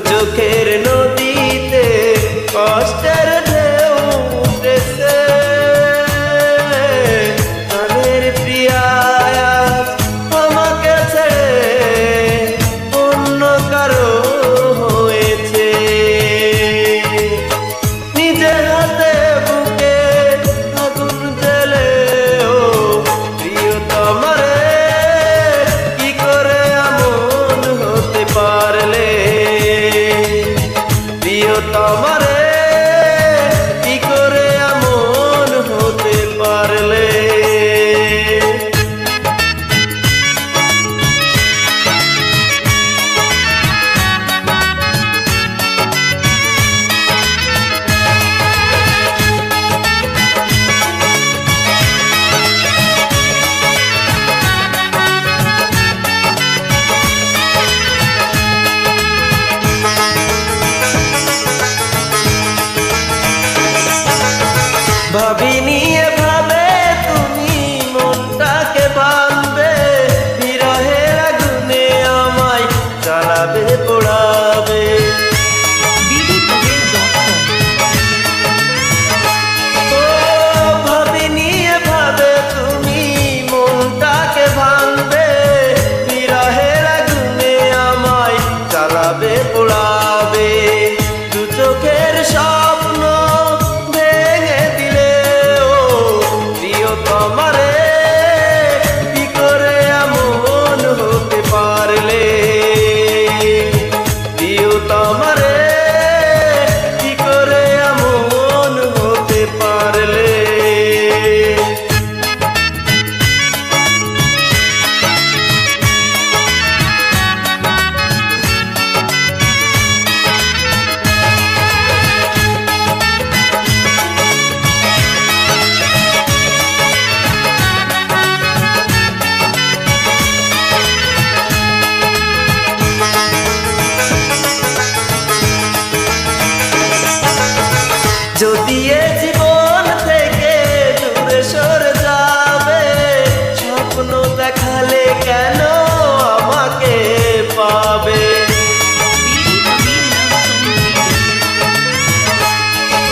চোখের নদীতে কষ্টের ঢেউ উঠেছে, প্রাণের প্রিয়া আমাকে ছেড়ে অন্য কারো হয়েছে। নিজে হাতে বুকে আগুন জ্বেলে ও প্রিয়তমারে কি করে এমন হতে পারলে, প্রিয়তমারে কি করে এমন হতে পারলে। ভাবিনি এভাবে তুমি মনটাকে বাঁধবে, বিরহের আগুনে আমায় জ্বালাবে পোড়াবে। ও ভাবিনি এভাবে তুমি মনটাকে বাঁধবে, বিরহের আগুনে আমায় জ্বালাবে পোড়াবে। দু চোখের স্বপ্ন ভেঙে দিলে ও প্রিয়তমারে কি করে এমন হতে পারলে, প্রিয়তমারে কি করে এমন হতে পারলে। যদি এ জীবন থেকে দূরে সরে যাবে, স্বপ্ন দেখালে কেন আমাকে পাবে।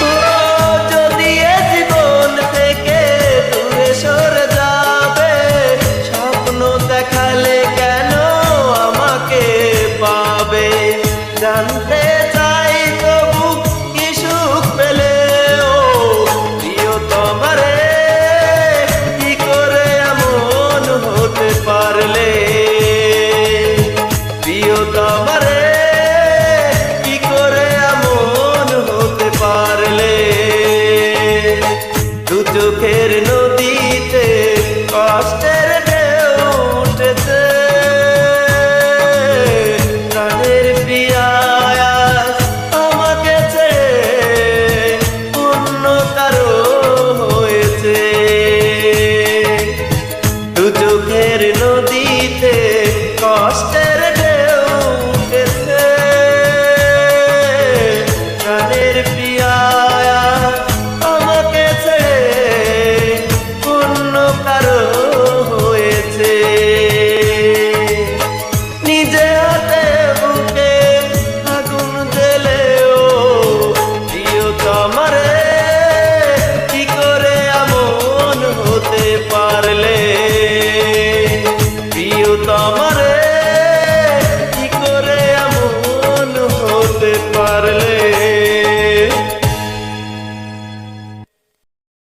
ও যদি এ জীবন থেকে দূরে সরে যাবে, স্বপ্ন দেখালে কেন আমাকে পাবে। জানতে চাই তবু কি সুখ পেলে ও প্রিয়তমারে কি করে এমন হতে পারলে, প্রিয়তমারে কি করে এমন হতে পারলে। দু চোখের নদীতে কষ্টের ঢেউ উঠেছে, প্রাণের প্রিয়া আমাকে ছেড়ে অন্য কারো হয়েছে। দু চোখের নদীতে কষ্টের ঢেউ উঠেছে, প্রাণের প্রিয়া আমাকে ছেড়ে অন্য কারো হয়েছে। নিজে হাতে বুকে আগুন জ্বেলে ও প্রিয়তমারে কি করে এমন হতে পারলে।